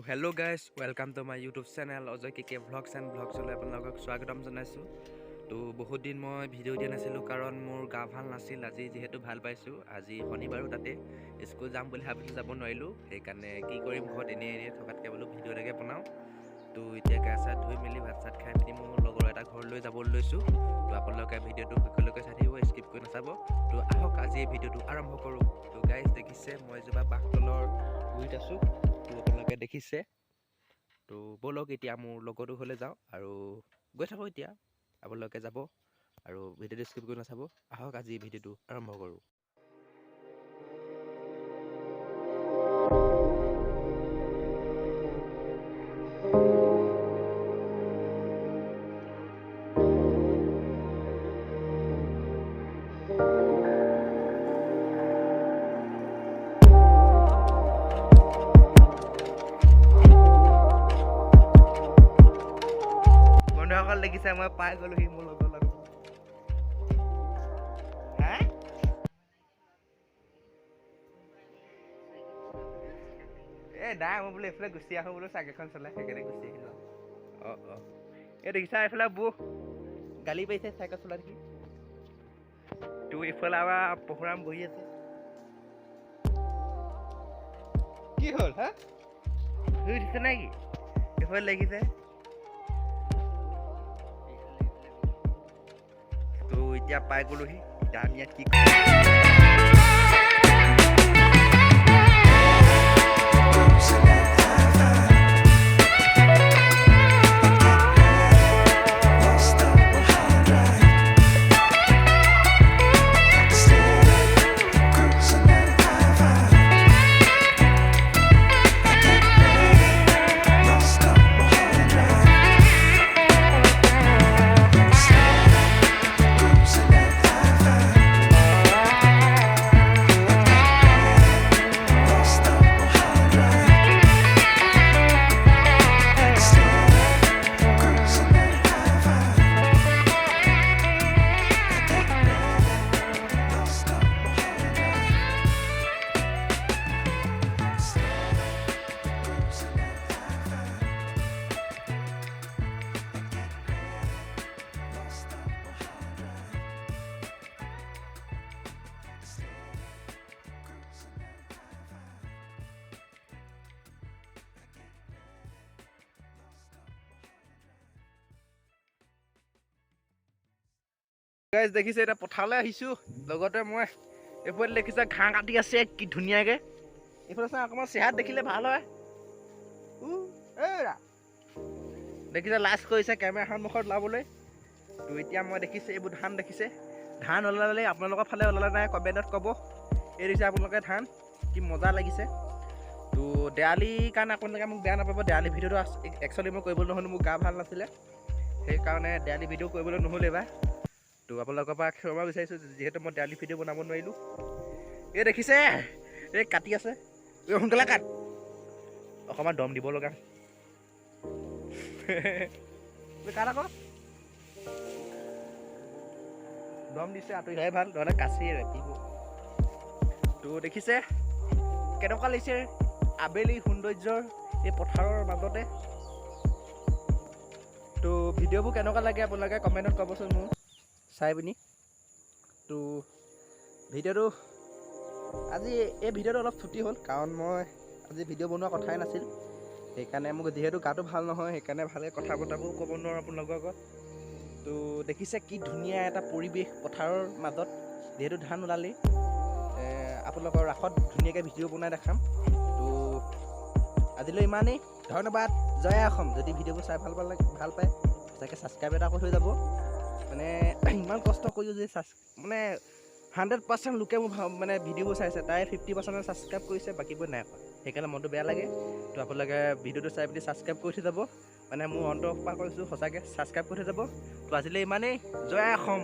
Hello' guys welcome to my YouTube channel Ajay K vlogs and ভ্লগছলৈ আপোনালোকক স্বাগতম জনাইছোঁ। তো বহুত দিন মই ভিডিঅ' দিয়া নাছিলোঁ কাৰণ মোৰ গা ভাল নাছিল। আজি যিহেতু ভাল পাইছোঁ, আজি শনিবাৰো তাতে স্কুল যাম বুলি ভাবিছোঁ, যাব নোৱাৰিলোঁ। সেইকাৰণে কি কৰিম, ঘৰত এনেই থকাতকৈ বোলো ভিডিঅ' এটাকে বনাওঁ। তো এতিয়া গা চা ধুই মেলি ভাত চাত খাই মেলি মোৰ লগৰ এটা ঘৰলৈ যাবলৈ লৈছোঁ। তো আপোনালোকে ভিডিঅ'টো শেষলৈকে চাই থাকিব, স্কিপ কৰি নাচাব। তো আহক আজি এই ভিডিঅ'টো আৰম্ভ কৰোঁ। তো গাইজ দেখিছে মই এজোপা বাঁহতলৰ গুৰিত আছোঁ, তো আপোনালোকে দেখিছে। তো ব'লক এতিয়া মোৰ লগতো ঘৰলৈ যাওঁ আৰু গৈ থাকোঁ। এতিয়া আপোনালোকে যাব আৰু ভিডিঅ'টো স্কিপ কৰি নাচাব। আহক আজি ভিডিঅ'টো আৰম্ভ কৰোঁ। বন্ধুসকল দেখিছে মই পাই গ'লোহি মোৰ লগৰ লগত। নাই মই বোলো এইফালে গুচি আহোঁ বোলো, চাইকেলখন চলাই সেইকাৰণে গুচি আহিলোঁ। এই দেখিছা এইফালে বৌ গালি পাৰিছে চাইকেল চলাই দেখি। তো এইফালে আমাৰ পহুৰাম বহি আছে। কি হ'ল হা, শুই উঠিছে নেকি? এইফালে লাগিছে। তো এতিয়া পাই গ'লোহি, এতিয়া আমি ইয়াত কি গাইজ দেখিছে এতিয়া পথাৰলৈ আহিছোঁ। লগতে মই এইফালে দেখিছে ঘাঁহ কাটি আছে কি ধুনীয়াকৈ। এইফালে চাই অকণমান চেহাত দেখিলে ভাল হয়। দেখিছে লাজ কৰিছে কেমেৰা সন্মুখত ওলাবলৈ। তো এতিয়া মই দেখিছোঁ এইবোৰ ধান দেখিছে, ধান ওলালে আপোনালোকৰ ফালে ওলালে নাই কমেণ্টত ক'ব। এই দেখিছে আপোনালোকে ধান কি মজা লাগিছে। তো দেৱালীৰ কাৰণে আপোনালোকে মোক বেয়া নাপাব, দেৱালী ভিডিঅ'টো একচুৱেলি মই কৰিবলৈ নহ'লে মোৰ গা ভাল নাছিলে, সেইকাৰণে দেৱালী ভিডিঅ' কৰিবলৈ নহ'লে এইবাৰ। তো আপোনালোকৰ পৰা ক্ষমা বিচাৰিছোঁ যিহেতু মই দেৱালী ভিডিঅ' বনাব নোৱাৰিলোঁ। এই দেখিছে এই কাটি আছে, এই সোনকালে কাট, অকণমান দম দিব লগা কাট আকৌ, দম দিছে আঁতৰি যোৱাই ভাল, নহ'লে কাচিয়ে ৰাখিব। তো দেখিছে কেনেকুৱা লাগিছে আবেলি সৌন্দৰ্যৰ এই পথাৰৰ মাজতে। তো ভিডিঅ'বোৰ কেনেকুৱা লাগে আপোনালোকে কমেণ্টত ক'বচোন মোক চাই পিনি। তো ভিডিঅ'টো আজি এই ভিডিঅ'টো অলপ ছুটি হ'ল কাৰণ মই আজি ভিডিঅ' বনোৱা কথাই নাছিল। সেইকাৰণে মোক যিহেতু গাটো ভাল নহয়, সেইকাৰণে ভালকৈ কথা বতৰাবোৰ ক'ব নোৱাৰোঁ আপোনালোকৰ আগত। তো দেখিছে কি ধুনীয়া এটা পৰিৱেশ পথাৰৰ মাজত, যিহেতু ধান ওলালেই আপোনালোকৰ ৰাসত ধুনীয়াকৈ ভিডিঅ' বনাই দেখাম। তো আজিলৈ ইমানেই, ধন্যবাদ, জয় অসম। যদি ভিডিঅ'বোৰ চাই ভাল পায় সঁচাকৈ ছাবস্ক্ৰাইব এটা কৰি থৈ যাব। মানে ইমান কষ্ট কৰিছোঁ যে মানে 100% লোকে মোৰ মানে ভিডিঅ'বোৰ চাইছে, তাই 50% ছাবস্ক্ৰাইব কৰিছে, বাকীবোৰ নাই কৰা। সেইকাৰণে মনটো বেয়া লাগে। তো আপোনালোকে ভিডিঅ'টো চাই পিনি ছাবস্ক্ৰাইব কৰি থৈ যাব। মানে মোৰ অন্তৰৰ পৰা কৈছোঁ সঁচাকৈ ছাবস্ক্ৰাইব কৰি থৈ যাব। তো আজিলৈ ইমানেই, জয় অসম।